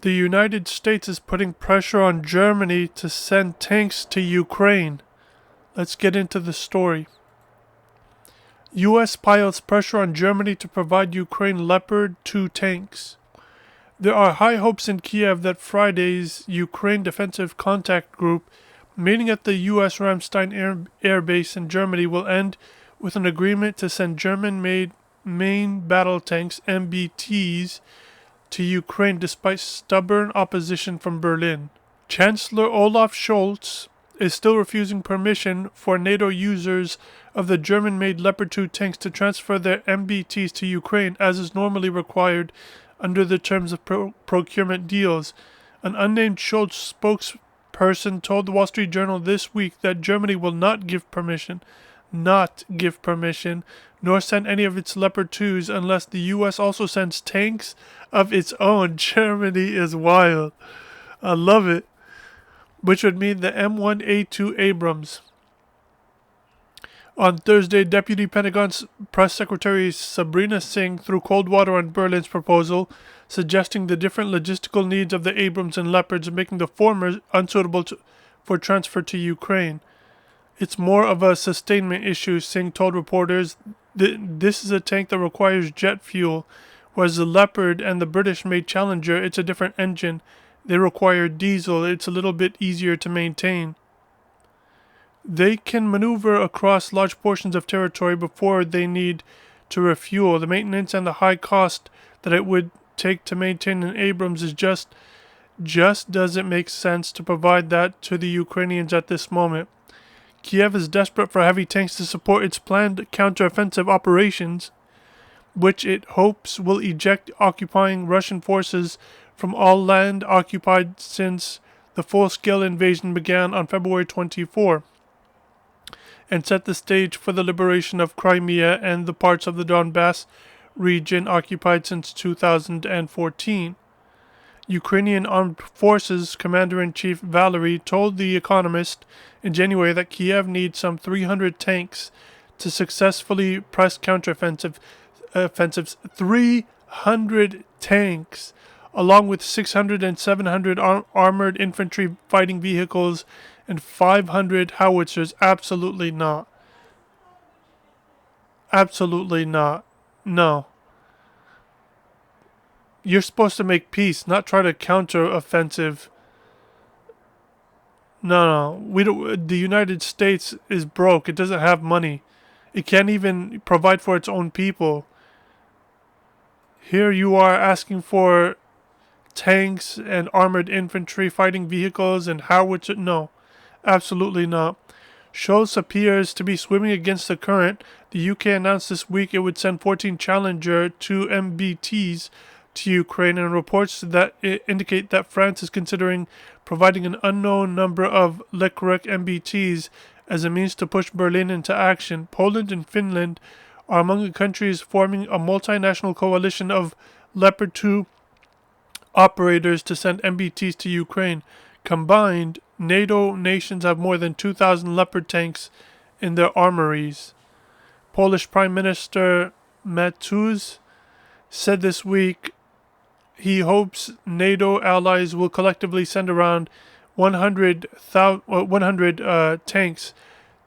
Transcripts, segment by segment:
The United States is putting pressure on Germany to send tanks to Ukraine. Let's get into the story. U.S. piles pressure on Germany to provide Ukraine Leopard 2 tanks. There are high hopes in Kiev that Friday's Ukraine Defensive Contact Group meeting at the U.S. Ramstein Air Base in Germany will end with an agreement to send German-made main battle tanks MBTs to Ukraine despite stubborn opposition from Berlin. Chancellor Olaf Scholz is still refusing permission for NATO users of the German-made Leopard 2 tanks to transfer their MBTs to Ukraine as is normally required under the terms of procurement deals. An unnamed Scholz spokesperson told the Wall Street Journal this week that Germany will not give permission, nor send any of its Leopard 2s unless the U.S. also sends tanks of its own. Germany is wild. I love it. Which would mean the M1A2 Abrams. On Thursday, Deputy Pentagon Press Secretary Sabrina Singh threw cold water on Berlin's proposal, suggesting the different logistical needs of the Abrams and Leopards, making the former unsuitable for transfer to Ukraine. It's more of a sustainment issue, Singh told reporters. This is a tank that requires jet fuel, whereas the Leopard and the British-made Challenger, it's a different engine. They require diesel. It's a little bit easier to maintain. They can maneuver across large portions of territory before they need to refuel. The maintenance and the high cost that it would take to maintain an Abrams is just doesn't make sense to provide that to the Ukrainians at this moment. Kiev is desperate for heavy tanks to support its planned counteroffensive operations, which it hopes will eject occupying Russian forces from all land occupied since the full-scale invasion began on February 24, and set the stage for the liberation of Crimea and the parts of the Donbass region occupied since 2014. Ukrainian Armed Forces Commander-in-Chief Valery told The Economist in January that Kiev needs some 300 tanks to successfully press counteroffensives. 300 tanks, along with 600 and 700 armored infantry fighting vehicles and 500 howitzers. Absolutely not. Absolutely not. No. You're supposed to make peace, not try to counter-offensive. No. The United States is broke. It doesn't have money. It can't even provide for its own people. Here you are asking for tanks and armored infantry fighting vehicles and howitzer. No, absolutely not. Scholz appears to be swimming against the current. The UK announced this week it would send 14 Challenger 2 MBTs to Ukraine, and reports that indicate that France is considering providing an unknown number of Leopard MBTs as a means to push Berlin into action. Poland and Finland are among the countries forming a multinational coalition of Leopard 2 operators to send MBTs to Ukraine. Combined, NATO nations have more than 2,000 Leopard tanks in their armories. Polish Prime Minister Mateusz said this week he hopes NATO allies will collectively send around 100 tanks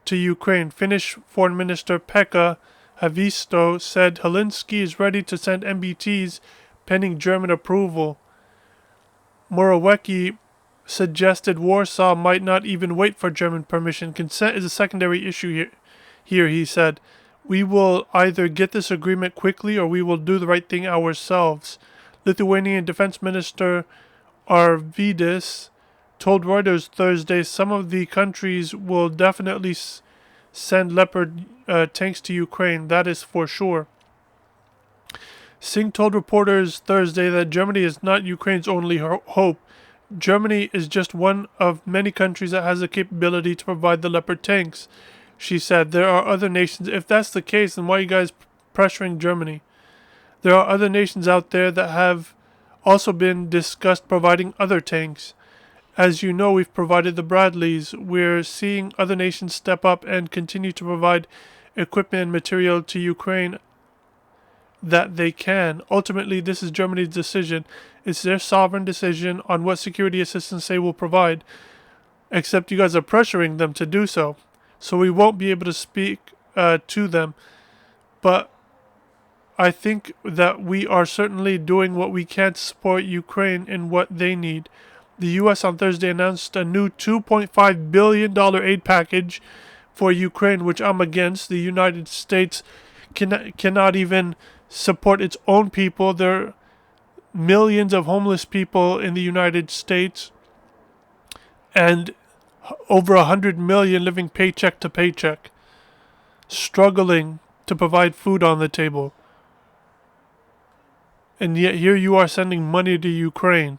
to Ukraine. Finnish Foreign Minister Pekka Haavisto said Helsinki is ready to send MBTs pending German approval. Morawiecki suggested Warsaw might not even wait for German permission. Consent is a secondary issue here, he said. We will either get this agreement quickly or we will do the right thing ourselves. Lithuanian Defense Minister Arvydas told Reuters Thursday some of the countries will definitely send Leopard tanks to Ukraine. That is for sure. Singh told reporters Thursday that Germany is not Ukraine's only hope. Germany is just one of many countries that has the capability to provide the Leopard tanks. She said, there are other nations. If that's the case, then why are you guys pressuring Germany? There are other nations out there that have also been discussed providing other tanks. As you know, we've provided the Bradleys. We're seeing other nations step up and continue to provide equipment and material to Ukraine. that they can. Ultimately, this is Germany's decision. It's their sovereign decision on what security assistance they will provide, except you guys are pressuring them to do so. So we won't be able to speak to them. But I think that we are certainly doing what we can to support Ukraine in what they need. The U.S. on Thursday announced a new $2.5 billion aid package for Ukraine, which I'm against. The United States cannot even support its own people. There are millions of homeless people in the United States, and over 100 million living paycheck to paycheck, struggling to provide food on the table. And yet here you are sending money to Ukraine.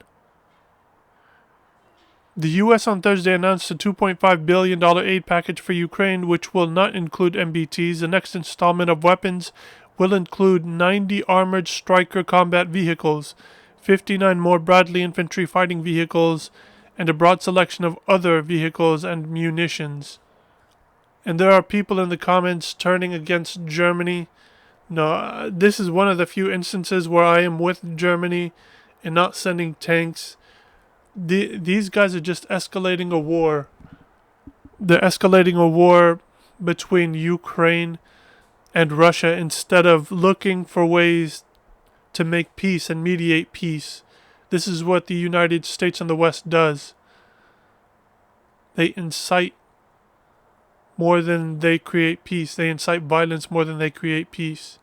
The U.S. on Thursday announced a $2.5 billion aid package for Ukraine, which will not include MBTs. The next installment of weapons will include 90 armored Stryker combat vehicles, 59 more Bradley infantry fighting vehicles, and a broad selection of other vehicles and munitions. And there are people in the comments turning against Germany. No, this is one of the few instances where I am with Germany and not sending tanks. These guys are just escalating a war. They're escalating a war between Ukraine and Russia instead of looking for ways to make peace and mediate peace. This is what the United States and the West does. They incite more than they create peace. They incite violence more than they create peace.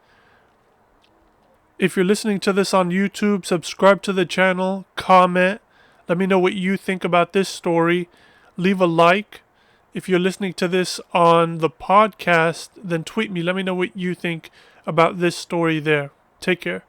If you're listening to this on YouTube, subscribe to the channel, comment. Let me know what you think about this story. Leave a like. If you're listening to this on the podcast, then tweet me. Let me know what you think about this story there. Take care.